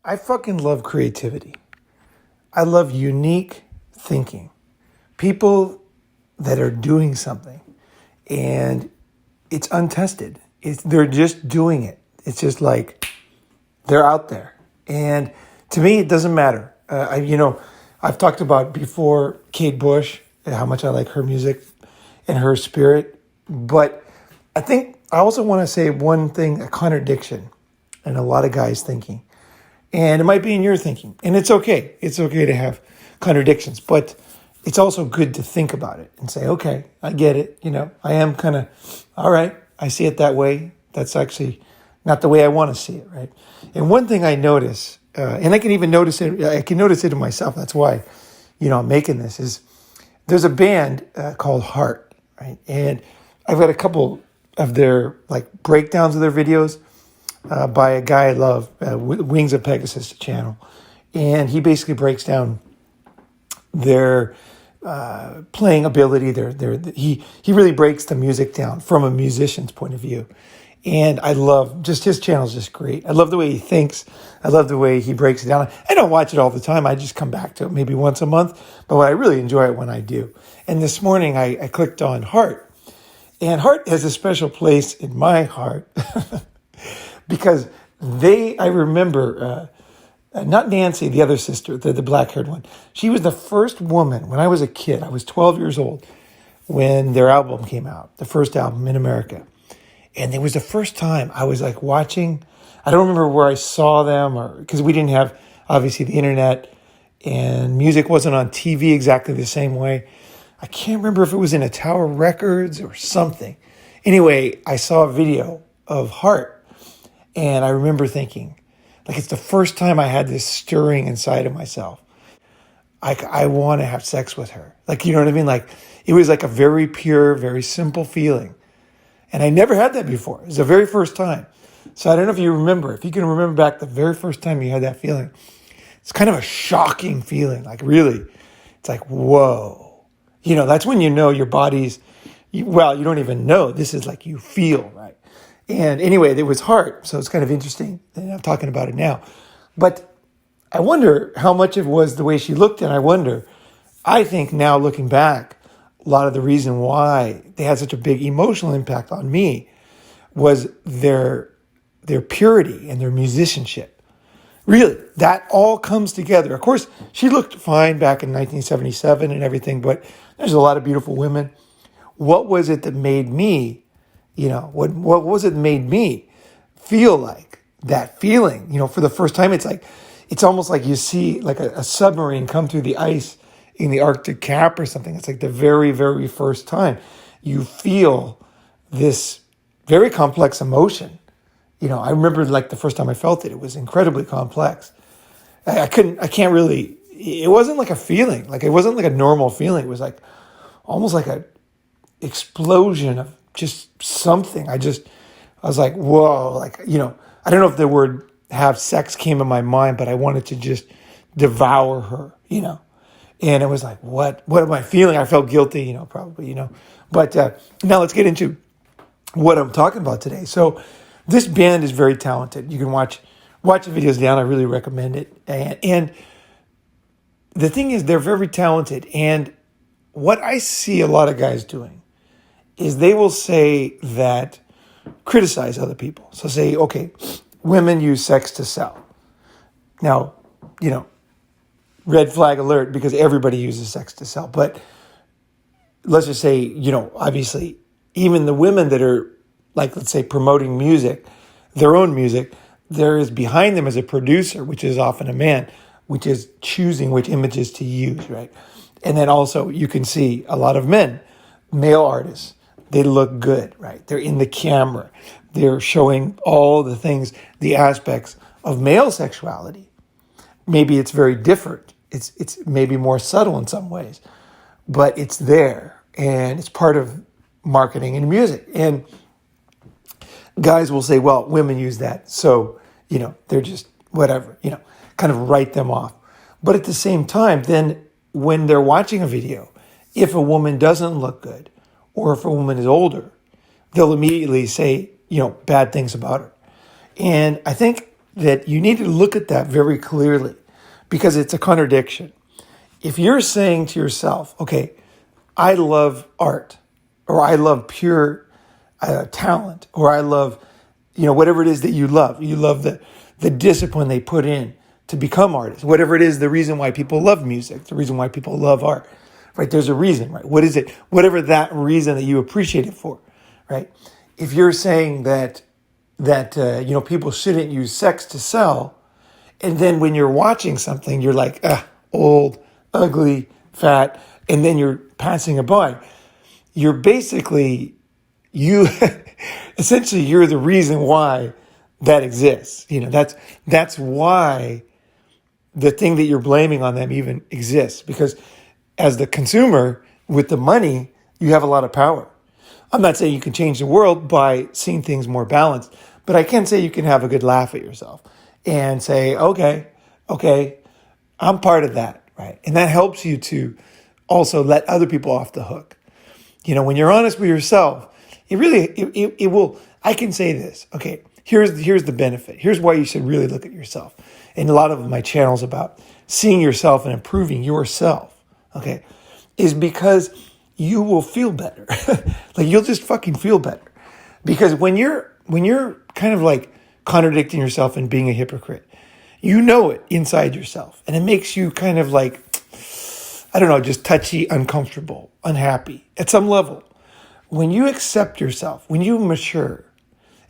I fucking love creativity. I love unique thinking. People that are doing something and it's untested. They're just doing it. It's just like they're out there. And to me, it doesn't matter. I've talked about before Kate Bush, how much I like her music and her spirit. But I think I also want to say one thing, a contradiction in a lot of guys' thinking. And it might be in your thinking. And it's okay. It's okay to have contradictions. But it's also good to think about it and say, okay, I get it. I am kind of, all right, I see it that way. That's actually not the way I want to see it, right? And one thing I notice, and I can even notice it, I can notice it in myself. That's why, I'm making this, is there's a band called Heart, right? And I've got a couple of their breakdowns of their videos by a guy I love, Wings of Pegasus channel. And he basically breaks down their playing ability. He really breaks the music down from a musician's point of view. And I love just his channel is just great. I love the way he thinks. I love the way he breaks it down. I don't watch it all the time. I just come back to it maybe once a month. But I really enjoy it when I do. And this morning I clicked on Heart. And Heart has a special place in my heart because I remember, not Nancy, the other sister, the black-haired one. She was the first woman when I was a kid. I was 12 years old when their album came out, the first album in America. And it was the first time I was watching. I don't remember where I saw them because we didn't have, obviously, the internet and music wasn't on TV exactly the same way. I can't remember if it was in a Tower Records or something. Anyway, I saw a video of Heart and I remember thinking, it's the first time I had this stirring inside of myself. I want to have sex with her. You know what I mean? It was a very pure, very simple feeling. And I never had that before. It was the very first time. So I don't know if you remember. If you can remember back the very first time you had that feeling. It's kind of a shocking feeling. Really. It's whoa. That's when your body's, you don't even know. This is you feel, right? And anyway, it was Heart. So it's kind of interesting. And I'm talking about it now. But I wonder how much it was the way she looked. And I think now looking back, a lot of the reason why they had such a big emotional impact on me was their purity and their musicianship. Really, that all comes together. Of course, she looked fine back in 1977 and everything, but there's a lot of beautiful women. What was it that made me, what was it that made me feel that feeling? For the first time, it's almost like you see a submarine come through the ice in the Arctic Cap or something. It's the very, very first time you feel this very complex emotion. I remember the first time I felt it, it was incredibly complex. I can't really, it wasn't a feeling. It wasn't a normal feeling. It was almost a explosion of just something. I was whoa, I don't know if the word have sex came in my mind, but I wanted to just devour her, And it was what am I feeling? I felt guilty, probably, But now let's get into what I'm talking about today. So this band is very talented. You can watch the videos down. I really recommend it. And the thing is, they're very talented. And what I see a lot of guys doing is they will say that, criticize other people. So say, okay, women use sex to sell. Now, red flag alert because everybody uses sex to sell. But let's just say, obviously, even the women that are, let's say, promoting music, their own music, there is behind them as a producer, which is often a man, which is choosing which images to use, right? And then also you can see a lot of men, male artists, they look good, right? They're in the camera. They're showing all the things, the aspects of male sexuality. Maybe it's very different. It's maybe more subtle in some ways, but it's there and it's part of marketing and music. And guys will say, well, women use that. So, they're just whatever, kind of write them off. But at the same time, then when they're watching a video, if a woman doesn't look good or if a woman is older, they'll immediately say, bad things about her. And I think that you need to look at that very clearly because it's a contradiction. If you're saying to yourself, okay, I love art, or I love pure talent, or I love, whatever it is that you love. You love the discipline they put in to become artists. Whatever it is, the reason why people love music, the reason why people love art, right? There's a reason, right? What is it? Whatever that reason that you appreciate it for, right? If you're saying that people shouldn't use sex to sell, and then when you're watching something, you're like, old, ugly, fat, and then you're passing it by. You're basically, essentially, you're the reason why that exists. That's why the thing that you're blaming on them even exists. Because as the consumer with the money, you have a lot of power. I'm not saying you can change the world by seeing things more balanced, but I can say you can have a good laugh at yourself and say, okay, I'm part of that, right? And that helps you to also let other people off the hook. When you're honest with yourself, it will, I can say this, okay, here's the benefit. Here's why you should really look at yourself. And a lot of my channels about seeing yourself and improving yourself, okay, is because you will feel better. Like you'll just fucking feel better. Because when you're kind of like contradicting yourself and being a hypocrite, you know it inside yourself. And it makes you kind of like, I don't know, just touchy, uncomfortable, unhappy at some level. When you accept yourself, when you mature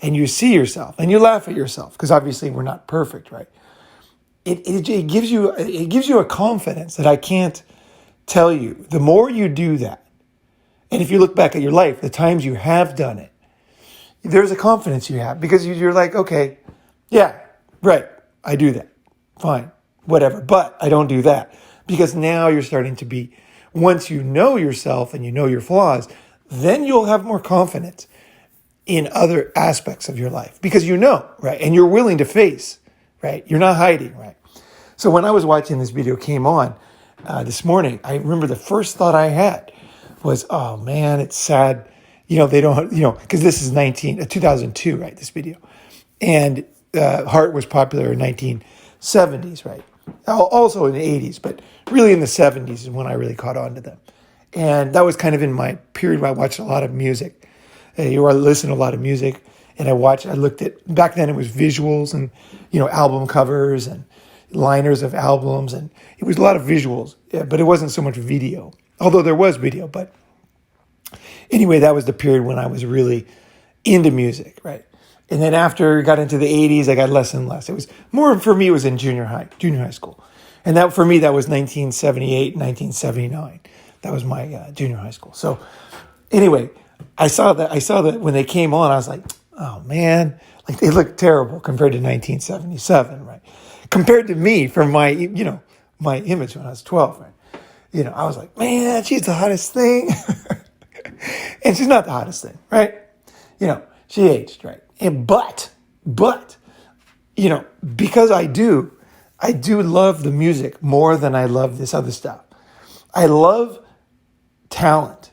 and you see yourself and you laugh at yourself, because obviously we're not perfect, right? It gives you a confidence that I can't tell you. The more you do that, and if you look back at your life, the times you have done it, there's a confidence you have because you're like, okay, yeah, right, I do that. Fine, whatever. But I don't do that because now you're starting to be, once you know yourself and you know your flaws, then you'll have more confidence in other aspects of your life because right? And you're willing to face, right? You're not hiding, right? So when I was watching this video came on this morning, I remember the first thought I had was, oh man, it's sad. They don't, because this is 2002, right? This video. And Heart was popular in 1970s, right? Also in the 80s, but really in the 70s is when I really caught on to them. And that was kind of in my period where I watched a lot of music. I listened to a lot of music. And I looked at, back then it was visuals and, album covers and liners of albums. And it was a lot of visuals, but it wasn't so much video. Although there was video, but anyway, that was the period when I was really into music, right? And then after I got into the 80s, I got less and less. It was more, for me, it was in junior high school. And that, for me, that was 1978, 1979. That was my junior high school. So anyway, I saw that when they came on, I was like, oh man, like they look terrible compared to 1977, right? Compared to me from my, my image when I was 12, right? I was like, man, she's the hottest thing. And she's not the hottest thing, right? She aged, right? But, because I do love the music more than I love this other stuff. I love talent.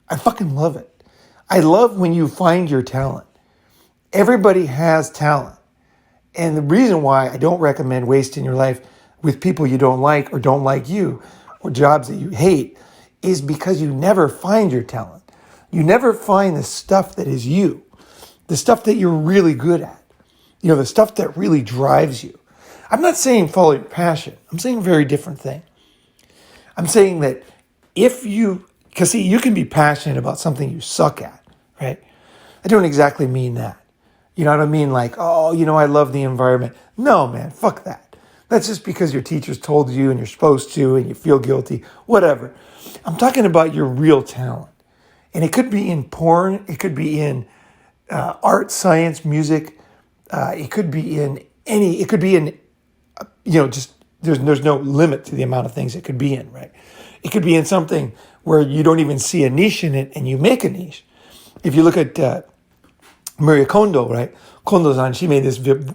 I fucking love it. I love when you find your talent. Everybody has talent. And the reason why I don't recommend wasting your life with people you don't like or don't like you or jobs that you hate is because you never find your talent. You never find the stuff that is you, the stuff that you're really good at, the stuff that really drives you. I'm not saying follow your passion. I'm saying a very different thing. I'm saying that because see, you can be passionate about something you suck at, right? I don't exactly mean that. You know what I mean? Like, oh, I love the environment. No, man, fuck that. That's just because your teachers told you and you're supposed to and you feel guilty, whatever. I'm talking about your real talent. And it could be in porn. It could be in art, science, music. It could be in just there's no limit to the amount of things it could be in, right? It could be in something where you don't even see a niche in it and you make a niche. If you look at Maria Kondo, right?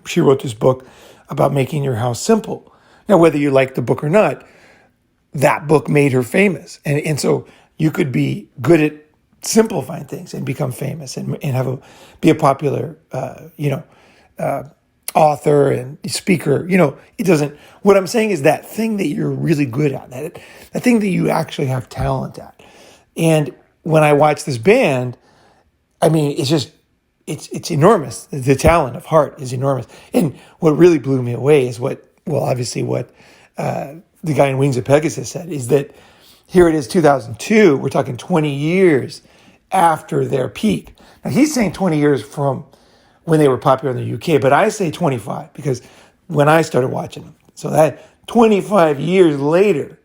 She wrote this book about making your house simple. Now, whether you like the book or not, that book made her famous. And so you could be good at simplifying things and become famous and be a popular, author and speaker. It doesn't, what I'm saying is that thing that you're really good at, that thing that you actually have talent at. And when I watch this band, I mean, it's enormous. The talent of Heart is enormous. And what really blew me away is what the guy in Wings of Pegasus said, is that here it is 2002, we're talking 20 years after their peak. Now he's saying 20 years from when they were popular in the UK, but I say 25 because when I started watching them. So that 25 years later,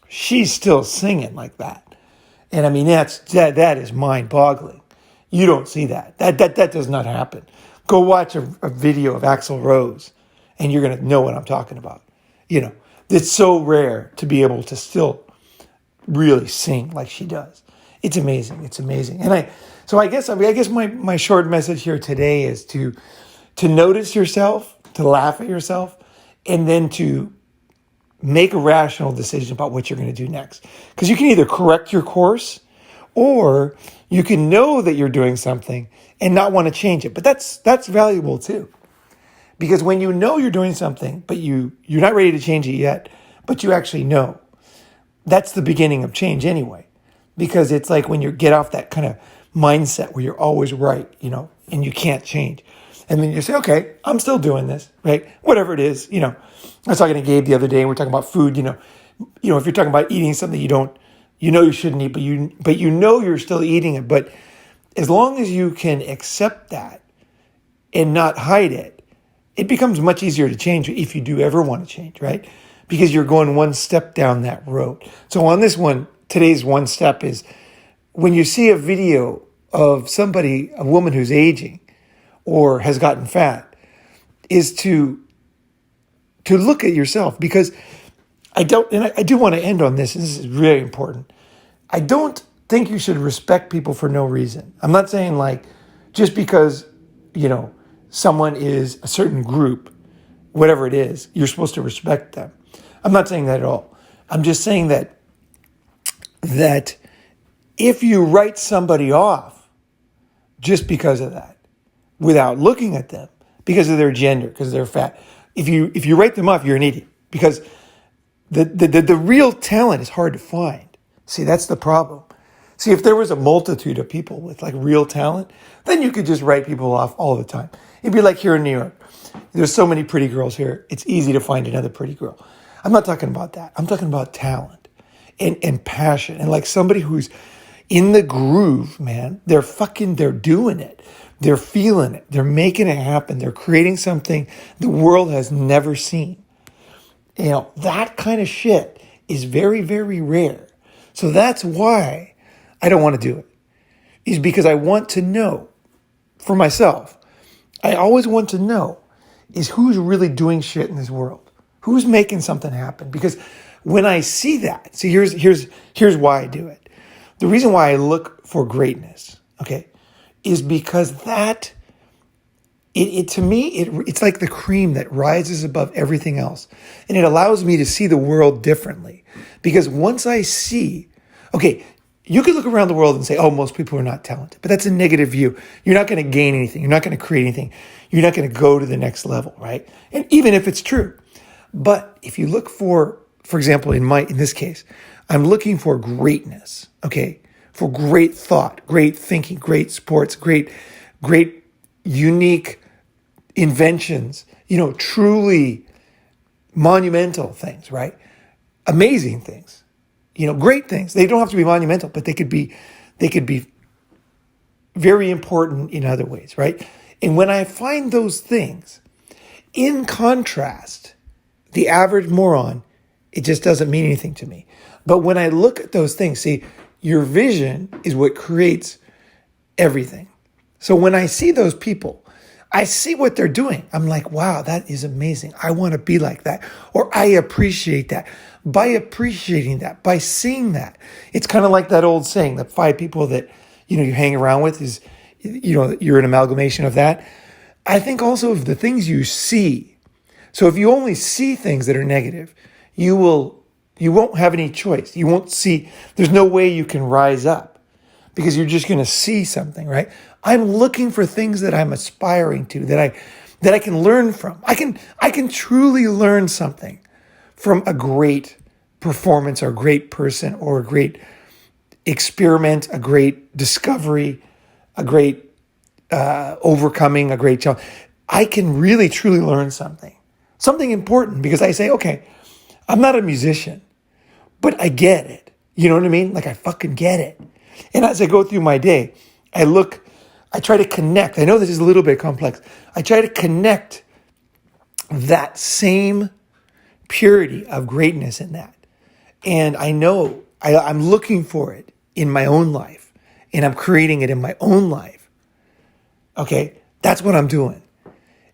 she's still singing like that. And I mean, that is mind-boggling. You don't see that. That does not happen. Go watch a video of Axl Rose, and you're going to know what I'm talking about. It's so rare to be able to still really sing like she does. It's amazing. It's amazing. And I guess my short message here today is to notice yourself, to laugh at yourself, and then to make a rational decision about what you're going to do next. Because you can either correct your course, or you can know that you're doing something and not want to change it. But that's valuable too. Because when you know you're doing something, but you're not ready to change it yet, but you actually know, that's the beginning of change anyway. Because it's like when you get off that kind of mindset where you're always right, and you can't change. And then you say, okay, I'm still doing this, right? Whatever it is, I was talking to Gabe the other day, and we're talking about food, if you're talking about eating something you shouldn't eat, but you're still eating it. But as long as you can accept that and not hide it, it becomes much easier to change if you do ever want to change, right? Because you're going one step down that road. So on this one, today's one step is when you see a video of a woman who's aging or has gotten fat, is to look at yourself. Because I do want to end on this, and this is really important. I don't think you should respect people for no reason. I'm not saying like just because, someone is a certain group, whatever it is, you're supposed to respect them. I'm not saying that at all. I'm just saying that if you write somebody off just because of that, without looking at them, because of their gender, because they're fat, if you write them off, you're an idiot. Because the real talent is hard to find. See, that's the problem. See, if there was a multitude of people with like real talent, then you could just write people off all the time. It'd be like here in New York. There's so many pretty girls here. It's easy to find another pretty girl. I'm not talking about that. I'm talking about talent and passion, and like somebody who's in the groove, man. They're doing it. They're feeling it. They're making it happen. They're creating something the world has never seen. That kind of shit is very, very rare. So that's why I don't want to do it. Is because I want to know for myself. I always want to know is who's really doing shit in this world. Who's making something happen? Because when I see that, see, here's why I do it. The reason why I look for greatness, okay, is because that, to me, it's like the cream that rises above everything else. And it allows me to see the world differently. Because once I see, okay, you could look around the world and say, oh, most people are not talented. But that's a negative view. You're not going to gain anything. You're not going to create anything. You're not going to go to the next level, right? And even if it's true. But if you look for example, in this case, I'm looking for greatness, okay? For great thought, great thinking, great sports, great unique inventions, truly monumental things, right? Amazing things, great things. They don't have to be monumental, but they could be very important in other ways, right? And when I find those things, in contrast, the average moron, it just doesn't mean anything to me. But when I look at those things, see, your vision is what creates everything. So when I see those people, I see what they're doing. I'm like, wow, that is amazing. I want to be like that. Or I appreciate that. By appreciating that, by seeing that, it's kind of like that old saying, that 5 people that, you hang around with is, you're an amalgamation of that. I think also of the things you see. So if you only see things that are negative, you won't have any choice. You won't see, there's no way you can rise up because you're just going to see something, right? I'm looking for things that I'm aspiring to, that I can learn from. I can truly learn something from a great performance or a great person or a great experiment, a great discovery, a great overcoming, a great challenge. I can really truly learn something important, because I say, okay, I'm not a musician, but I get it. You know what I mean? Like, I fucking get it. And as I go through my day, I try to connect. I know this is a little bit complex. I try to connect that same purity of greatness in that. And I know I'm looking for it in my own life, and I'm creating it in my own life. Okay? That's what I'm doing.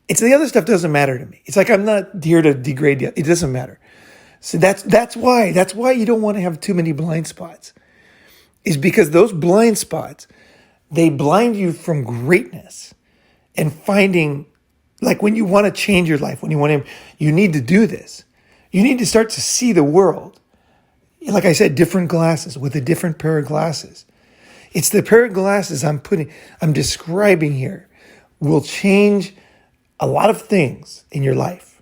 It's the other stuff doesn't matter to me. It's like, I'm not here to degrade it. It doesn't matter. So that's why you don't want to have too many blind spots, is because those blind spots, they blind you from greatness and finding, like, when you want to change your life, you need to do this. You need to start to see the world, like I said, different glasses, with a different pair of glasses. It's the pair of glasses I'm describing here will change a lot of things in your life.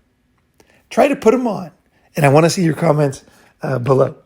Try to put them on. And I want to see your comments below.